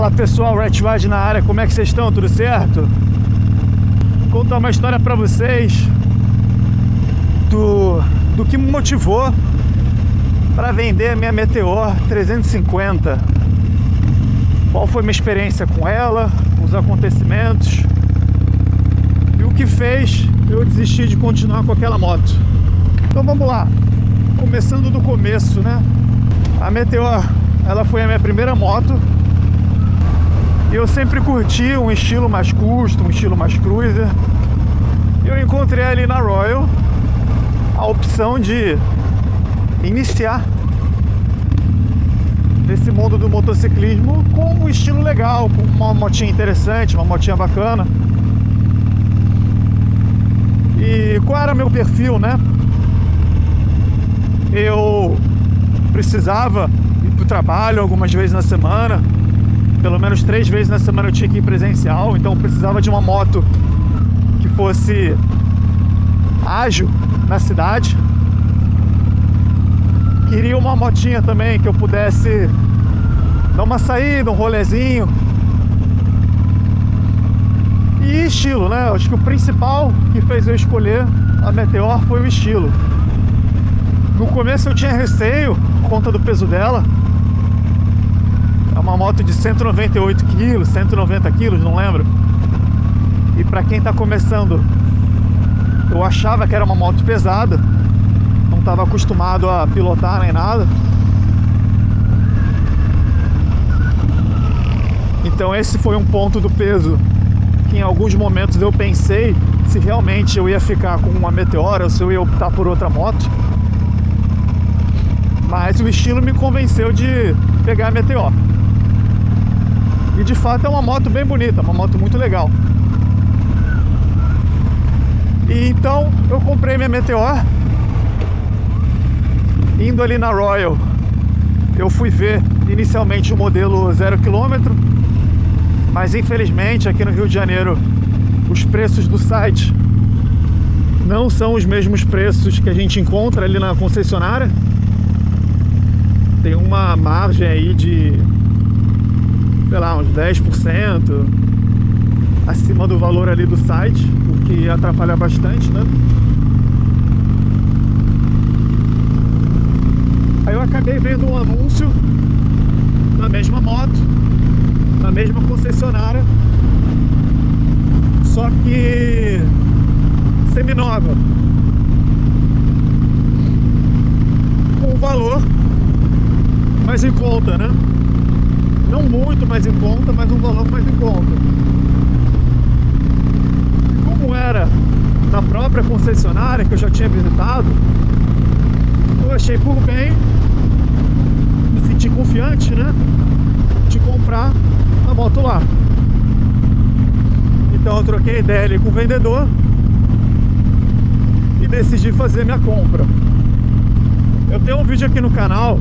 Fala pessoal, Ratchvard na área, como é que vocês estão? Tudo certo? Vou contar uma história pra vocês do que me motivou para vender a minha Meteor 350. Qual foi minha experiência com ela, os acontecimentos e o que fez eu desistir de continuar com aquela moto. Então vamos lá, começando do começo, né? A Meteor, ela foi a minha primeira moto e eu sempre curti um estilo mais custom, um estilo mais cruiser. Eu encontrei ali na Royal a opção de iniciar nesse mundo do motociclismo com um estilo legal, com uma motinha interessante, uma motinha bacana. E qual era meu perfil, né? Eu precisava ir para o trabalho algumas vezes na semana, pelo menos 3 vezes na semana eu tinha que ir presencial, então eu precisava de uma moto que fosse ágil na cidade. Queria uma motinha também que eu pudesse dar uma saída, um rolezinho. E estilo, né? Acho que o principal que fez eu escolher a Meteor foi o estilo. No começo eu tinha receio por conta do peso dela. É uma moto de 198 kg, 190 kg, não lembro. E pra quem tá começando, eu achava que era uma moto pesada. Não estava acostumado a pilotar nem nada. Então esse foi um ponto do peso que em alguns momentos eu pensei se realmente eu ia ficar com uma Meteor ou se eu ia optar por outra moto. Mas o estilo me convenceu de pegar a Meteor. E de fato é uma moto bem bonita, uma moto muito legal. E então eu comprei minha Meteor. Indo ali na Royal, eu fui ver inicialmente o modelo 0 km, mas infelizmente aqui no Rio de Janeiro os preços do site não são os mesmos preços que a gente encontra ali na concessionária. Tem uma margem aí de, sei lá, uns 10% acima do valor ali do site, o que atrapalha bastante, né? Aí eu acabei vendo um anúncio da mesma moto, na mesma concessionária, só que seminova, com um valor mais em conta, né? Não muito mais em conta, mas um valor mais em conta. Como era na própria concessionária que eu já tinha visitado, eu achei por bem, me senti confiante, né, de comprar a moto lá. Então eu troquei ideia ali com o vendedor e decidi fazer minha compra. Eu tenho um vídeo aqui no canal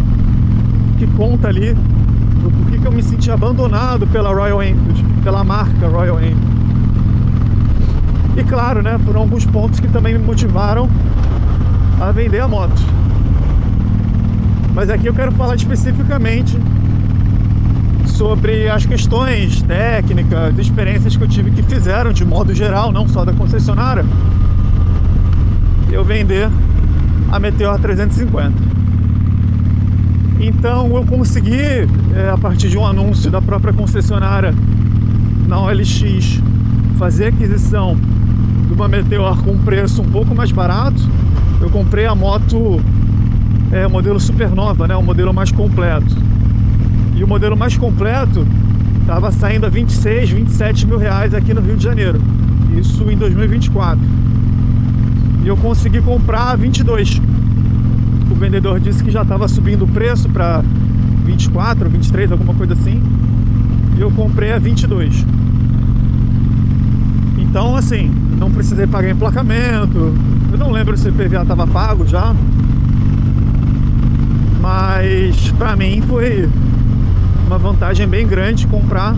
que conta ali do porquê que eu me senti abandonado pela Royal Enfield, pela marca Royal Enfield. E claro, né, por alguns pontos que também me motivaram a vender a moto. Mas aqui eu quero falar especificamente sobre as questões técnicas, experiências que eu tive que fizeram de modo geral, não só da concessionária, eu vender a Meteor 350. Então eu consegui, a partir de um anúncio da própria concessionária na OLX, fazer a aquisição de uma Meteor com um preço um pouco mais barato. Eu comprei a moto modelo Supernova, né, o modelo mais completo. E o modelo mais completo estava saindo a 26, 27 mil reais aqui no Rio de Janeiro. Isso em 2024. E eu consegui comprar a 22. O vendedor disse que já estava subindo o preço para 24, 23, alguma coisa assim. E eu comprei a 22. Então, assim, não precisei pagar emplacamento. Eu não lembro se o IPVA estava pago já. Mas pra mim foi uma vantagem bem grande comprar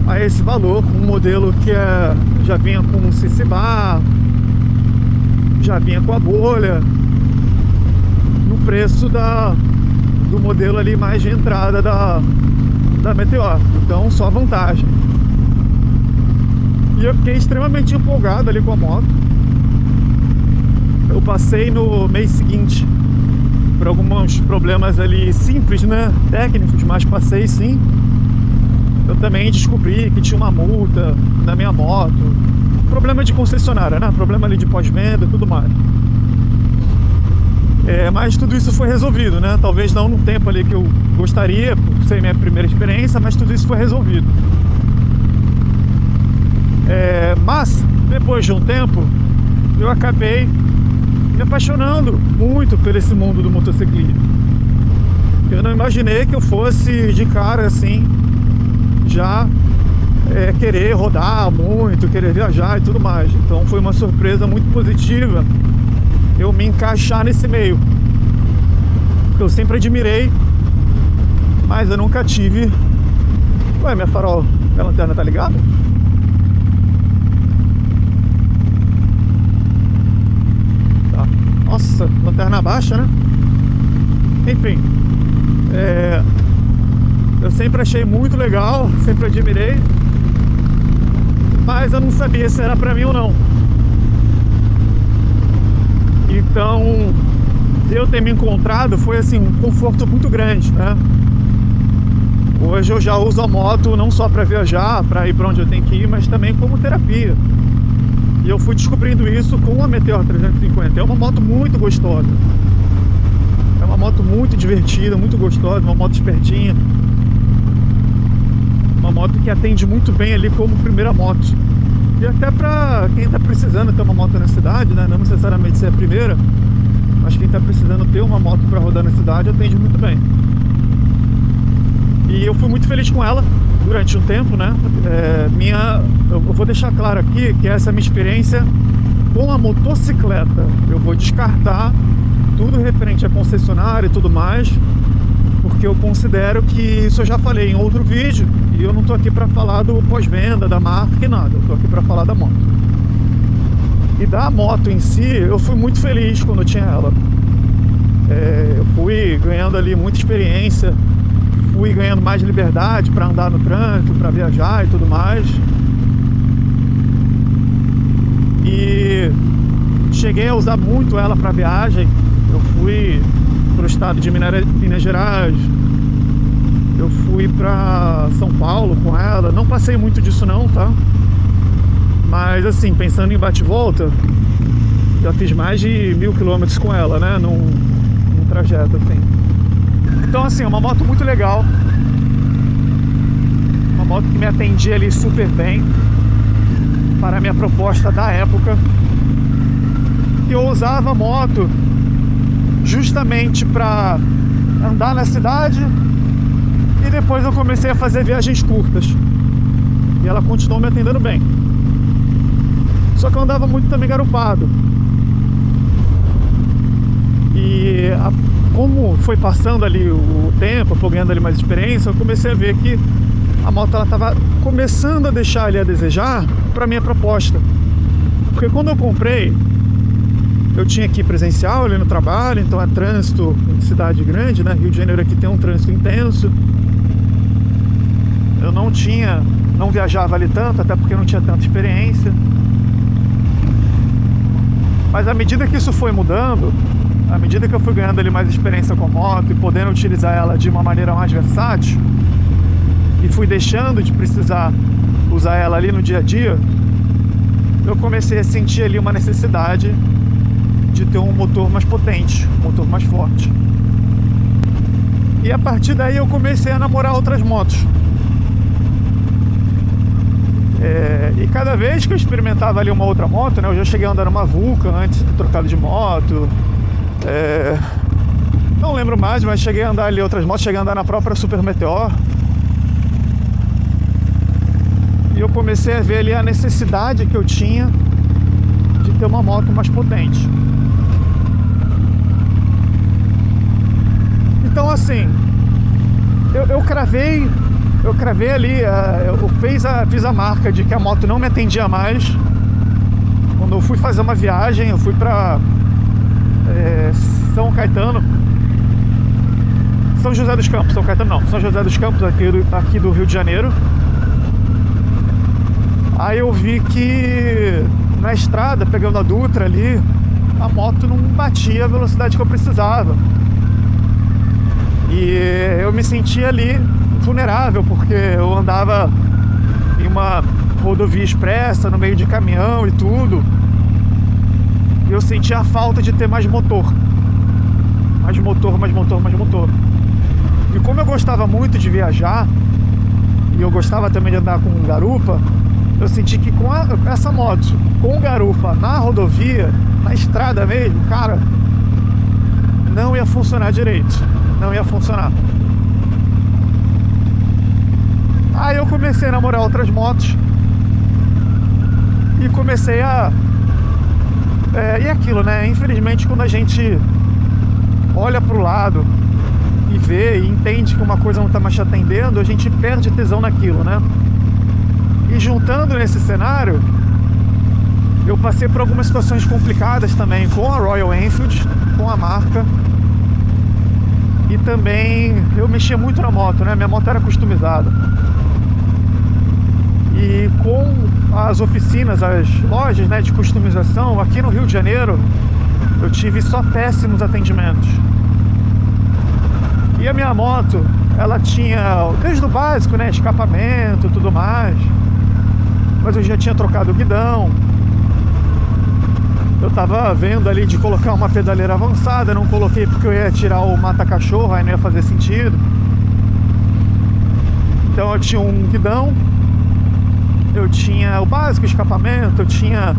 a esse valor, um modelo que já vinha com um CC bar, já vinha com a bolha, no preço do modelo ali mais de entrada da Meteor, então só vantagem. E eu fiquei extremamente empolgado ali com a moto. Eu passei no mês seguinte por alguns problemas ali simples, né, técnicos, mas passei sim. Eu também descobri que tinha uma multa na minha moto, problema de concessionária, né, problema ali de pós-venda e tudo mais. Mas tudo isso foi resolvido, né, talvez não no tempo ali que eu gostaria, por ser minha primeira experiência, mas tudo isso foi resolvido. Mas depois de um tempo eu acabei me apaixonando muito por esse mundo do motociclismo. Eu não imaginei que eu fosse de cara assim já querer rodar muito, querer viajar e tudo mais. Então foi uma surpresa muito positiva eu me encaixar nesse meio. Eu sempre admirei, mas eu nunca tive. Ué, minha lanterna tá ligada? Tá. Nossa, lanterna baixa, né? Enfim, eu sempre achei muito legal, sempre admirei, mas eu não sabia se era pra mim ou não. Então, eu ter me encontrado foi assim um conforto muito grande, né? Hoje eu já uso a moto não só para viajar, para ir para onde eu tenho que ir, mas também como terapia. E eu fui descobrindo isso com a Meteor 350. É uma moto muito gostosa. É uma moto muito divertida, muito gostosa, uma moto espertinha. Uma moto que atende muito bem ali como primeira moto. E até para quem está precisando ter uma moto na cidade, né? Não necessariamente ser a primeira, mas quem está precisando ter uma moto para rodar na cidade atende muito bem. E eu fui muito feliz com ela durante um tempo, né? Eu vou deixar claro aqui que essa é a minha experiência com a motocicleta. Eu vou descartar tudo referente a concessionária e tudo mais, porque eu considero que isso eu já falei em outro vídeo e eu não tô aqui para falar do pós-venda, da marca e nada. Eu tô aqui para falar da moto. E da moto em si, eu fui muito feliz quando eu tinha ela. Eu fui ganhando ali muita experiência, fui ganhando mais liberdade para andar no trânsito, para viajar e tudo mais. E cheguei a usar muito ela para viagem. Eu fui para o estado de Minas Gerais, eu fui para São Paulo com ela. Não passei muito disso não, tá? Mas assim, pensando em bate-volta, já fiz mais de 1000 km com ela, né? Num trajeto assim. Então assim, é uma moto muito legal. Uma moto que me atendia ali super bem para a minha proposta da época. E eu usava a moto justamente para andar na cidade, e depois eu comecei a fazer viagens curtas. E ela continuou me atendendo bem. Só que eu andava muito também garupado. E como foi passando ali o tempo, eu fui ganhando ali mais experiência, eu comecei a ver que a moto estava começando a deixar ali a desejar para minha proposta. Porque quando eu comprei, eu tinha que ir presencial ali no trabalho, então é trânsito em cidade grande, né? Rio de Janeiro aqui tem um trânsito intenso. Eu não viajava ali tanto, até porque eu não tinha tanta experiência. Mas à medida que isso foi mudando, à medida que eu fui ganhando ali mais experiência com a moto e podendo utilizar ela de uma maneira mais versátil, e fui deixando de precisar usar ela ali no dia a dia, eu comecei a sentir ali uma necessidade de ter um motor mais potente, um motor mais forte. E a partir daí eu comecei a namorar outras motos. E cada vez que eu experimentava ali uma outra moto, né, eu já cheguei a andar numa Vulcan antes de ter trocado de moto. Não lembro mais, mas cheguei a andar ali outras motos, cheguei a andar na própria Super Meteor. E eu comecei a ver ali a necessidade que eu tinha de ter uma moto mais potente. Então assim, eu cravei ali, fiz a marca de que a moto não me atendia mais. Quando eu fui fazer uma viagem, eu fui para São Caetano, São José dos Campos, São Caetano não, São José dos Campos, aqui do Rio de Janeiro. Aí eu vi que na estrada, pegando a Dutra ali, a moto não batia a velocidade que eu precisava. E eu me sentia ali vulnerável, porque eu andava em uma rodovia expressa, no meio de caminhão e tudo. E eu sentia a falta de ter mais motor. Mais motor, mais motor, mais motor. E como eu gostava muito de viajar, e eu gostava também de andar com garupa, eu senti que com essa moto, com garupa na rodovia, na estrada mesmo, cara, não ia funcionar direito. Não ia funcionar. Aí eu comecei a namorar outras motos e comecei a... e aquilo, né? Infelizmente, quando a gente olha pro lado e vê e entende que uma coisa não tá mais te atendendo, a gente perde tesão naquilo, né? E juntando nesse cenário, eu passei por algumas situações complicadas também com a Royal Enfield, com a marca. E também eu mexia muito na moto, né? Minha moto era customizada. E com as oficinas, as lojas, né, de customização, aqui no Rio de Janeiro, eu tive só péssimos atendimentos. E a minha moto, ela tinha desde o básico, né? Escapamento e tudo mais. Mas eu já tinha trocado o guidão. Eu tava vendo ali de colocar uma pedaleira avançada, não coloquei porque eu ia tirar o mata-cachorro, aí não ia fazer sentido. Então eu tinha um guidão, eu tinha o básico, escapamento, eu tinha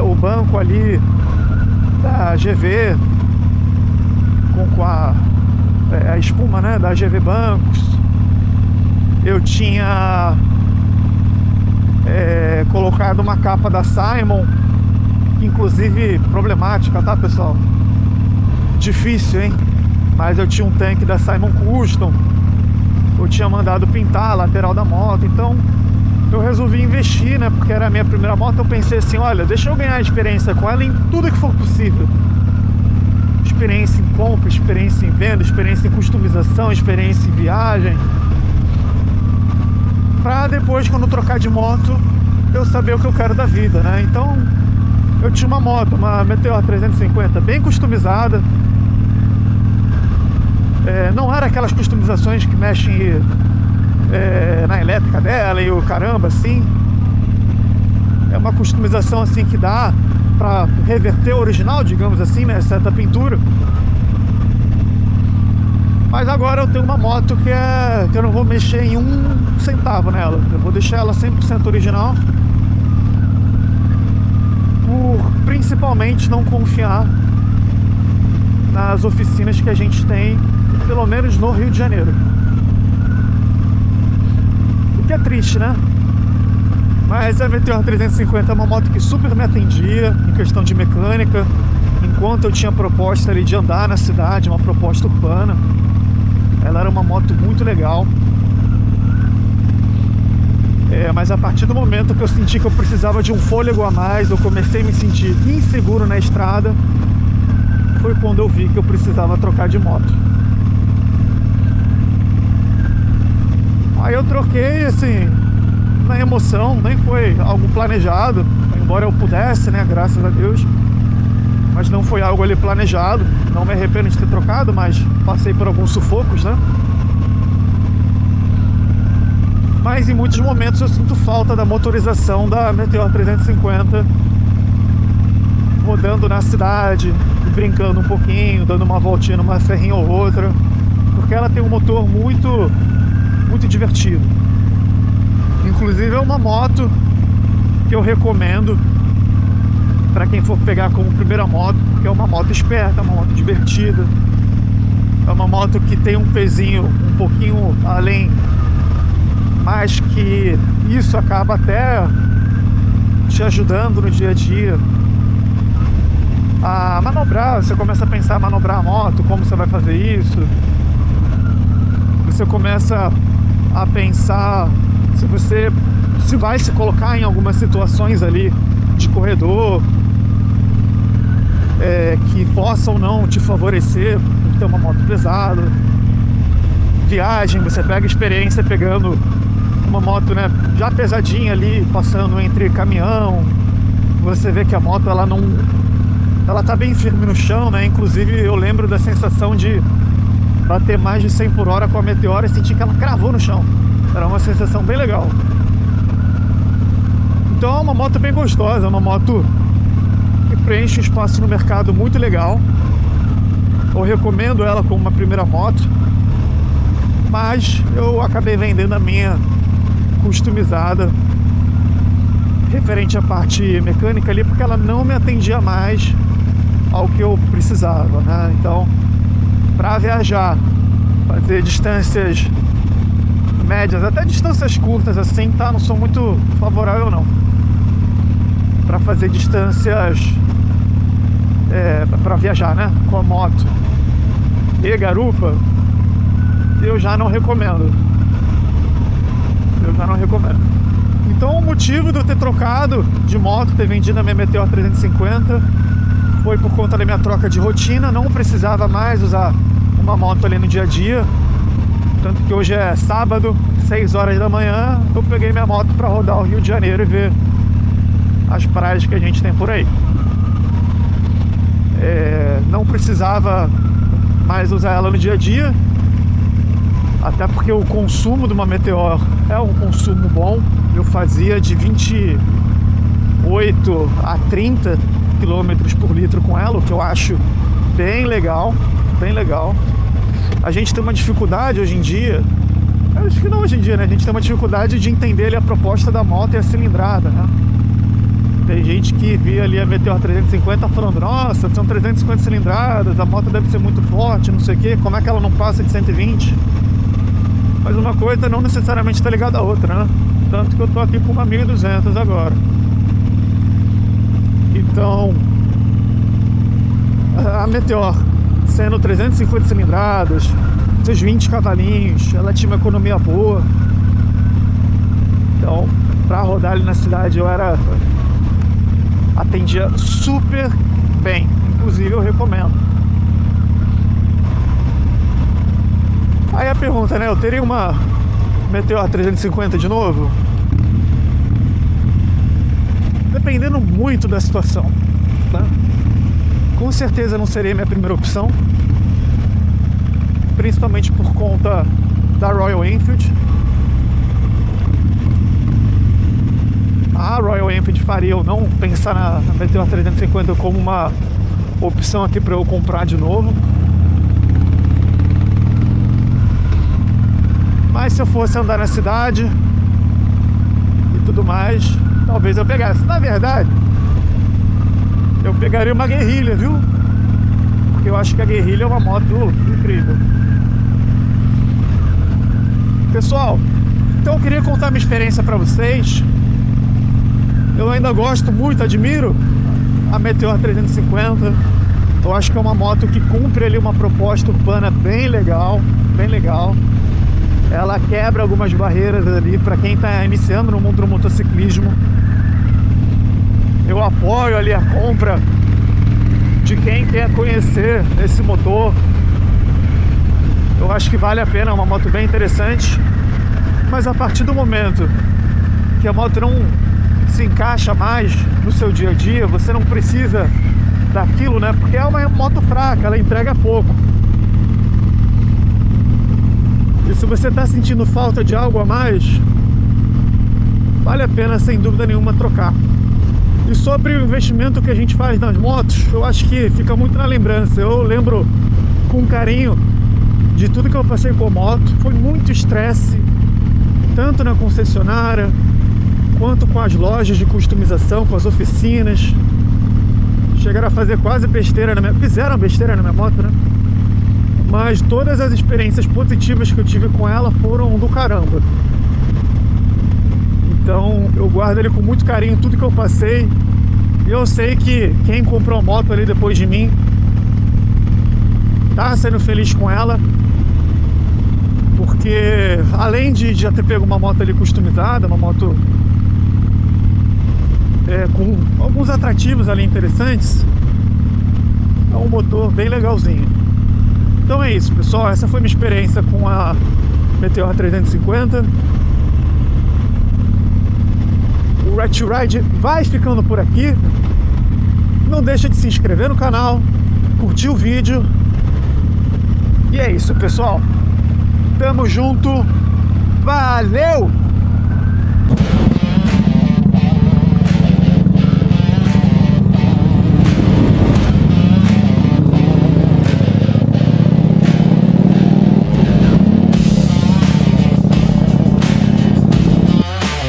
o banco ali da GV, com a espuma, né, da GV Bancos. Eu tinha colocado uma capa da Simon, inclusive problemática, tá, pessoal? Difícil, hein? Mas eu tinha um tanque da Simon Custom, eu tinha mandado pintar a lateral da moto, então eu resolvi investir, né? Porque era a minha primeira moto. Eu pensei assim, olha, deixa eu ganhar experiência com ela em tudo que for possível. Experiência em compra, experiência em venda, experiência em customização, experiência em viagem, pra depois, quando trocar de moto, eu saber o que eu quero da vida, né? Então eu tinha uma moto, uma Meteor 350 bem customizada. Não era aquelas customizações que mexem na elétrica dela e o caramba, assim. É uma customização assim que dá pra reverter o original, digamos assim, né? Certa pintura. Mas agora eu tenho uma moto que eu não vou mexer em um centavo nela. Eu vou deixar ela 100% original, por principalmente não confiar nas oficinas que a gente tem, pelo menos no Rio de Janeiro. O que é triste, né? Mas a Meteor 350 é uma moto que super me atendia em questão de mecânica, enquanto eu tinha proposta ali de andar na cidade, uma proposta urbana. Ela era uma moto muito legal. Mas a partir do momento que eu senti que eu precisava de um fôlego a mais, eu comecei a me sentir inseguro na estrada, foi quando eu vi que eu precisava trocar de moto. Aí eu troquei, assim, na emoção, nem foi algo planejado, embora eu pudesse, né, graças a Deus, mas não foi algo ali planejado. Não me arrependo de ter trocado, mas passei por alguns sufocos, né? Mas em muitos momentos eu sinto falta da motorização da Meteor 350, rodando na cidade, brincando um pouquinho, dando uma voltinha numa serrinha ou outra, porque ela tem um motor muito, muito divertido. Inclusive é uma moto que eu recomendo para quem for pegar como primeira moto, porque é uma moto esperta, é uma moto divertida, é uma moto que tem um pezinho um pouquinho além, mas que isso acaba até te ajudando no dia a dia a manobrar. Você começa a pensar em manobrar a moto, como você vai fazer isso. Você começa a pensar se vai se colocar em algumas situações ali de corredor que possa ou não te favorecer por ter uma moto pesada. viagem, você pega experiência pegando uma moto, né, já pesadinha ali, passando entre caminhão. Você vê que a moto, ela tá bem firme no chão, né? Inclusive eu lembro da sensação de bater mais de 100 por hora com a Meteor e sentir que ela cravou no chão. Era uma sensação bem legal. Então é uma moto bem gostosa, é uma moto que preenche um espaço no mercado muito legal. Eu recomendo ela como uma primeira moto, mas eu acabei vendendo a minha customizada, referente à parte mecânica ali, porque ela não me atendia mais ao que eu precisava, né? Então, para viajar, fazer distâncias médias, até distâncias curtas assim, tá? Não sou muito favorável não. Para fazer distâncias para viajar, né, com a moto e garupa, eu já não recomendo. Então o motivo de eu ter trocado de moto, ter vendido a minha Meteor 350, foi por conta da minha troca de rotina. Não precisava mais usar uma moto ali no dia a dia. Tanto que hoje é sábado, 6 horas da manhã, eu peguei minha moto para rodar o Rio de Janeiro e ver as praias que a gente tem por aí. Não precisava mais usar ela no dia a dia, até porque o consumo de uma Meteor é um consumo bom. Eu fazia de 28 a 30 km por litro com ela, o que eu acho bem legal, bem legal. A gente tem uma dificuldade hoje em dia, acho que não hoje em dia, né? A gente tem uma dificuldade de entender ali a proposta da moto e a cilindrada, né? Tem gente que via ali a Meteor 350 falando: nossa, são 350 cilindradas, a moto deve ser muito forte, não sei o que, como é que ela não passa de 120? Mas uma coisa não necessariamente está ligada à outra, né? Tanto que eu tô aqui com uma 1200 agora. Então, a Meteor, sendo 350 cilindradas, seus 20 cavalinhos, ela tinha uma economia boa. Então, para rodar ali na cidade, atendia super bem. Inclusive, eu recomendo. Aí a pergunta, né? Eu teria uma Meteor 350 de novo? Dependendo muito da situação, tá? Com certeza não seria a minha primeira opção, principalmente por conta da Royal Enfield. A Royal Enfield faria eu não pensar na Meteor 350 como uma opção aqui para eu comprar de novo. Mas se eu fosse andar na cidade e tudo mais, talvez eu pegasse. Na verdade, eu pegaria uma Guerrilla, viu? Porque eu acho que a Guerrilla é uma moto incrível. Pessoal, então eu queria contar minha experiência para vocês. Eu ainda gosto muito, admiro a Meteor 350. Eu acho que é uma moto que cumpre ali uma proposta urbana bem legal, bem legal. Ela quebra algumas barreiras ali para quem está iniciando no mundo do motociclismo. Eu apoio ali a compra de quem quer conhecer esse motor. Eu acho que vale a pena, é uma moto bem interessante. Mas a partir do momento que a moto não se encaixa mais no seu dia a dia, você não precisa daquilo, né? Porque é uma moto fraca, ela entrega pouco. E se você está sentindo falta de algo a mais, vale a pena sem dúvida nenhuma trocar. E sobre o investimento que a gente faz nas motos, eu acho que fica muito na lembrança. Eu lembro com carinho de tudo que eu passei com a moto. Foi muito estresse, tanto na concessionária quanto com as lojas de customização, com as oficinas. Chegaram a fazer quase besteira na minha... Fizeram besteira na minha moto, né? Mas todas as experiências positivas que eu tive com ela foram do caramba. Então eu guardo ele com muito carinho, tudo que eu passei. E eu sei que quem comprou a moto ali depois de mim tá sendo feliz com ela. Porque além de já ter pego uma moto ali customizada, uma moto com alguns atrativos ali interessantes, é um motor bem legalzinho. Então é isso, pessoal, essa foi minha experiência com a Meteor 350. O Red Ride vai ficando por aqui. Não deixa de se inscrever no canal, curtir o vídeo. E é isso, pessoal. Tamo junto. Valeu!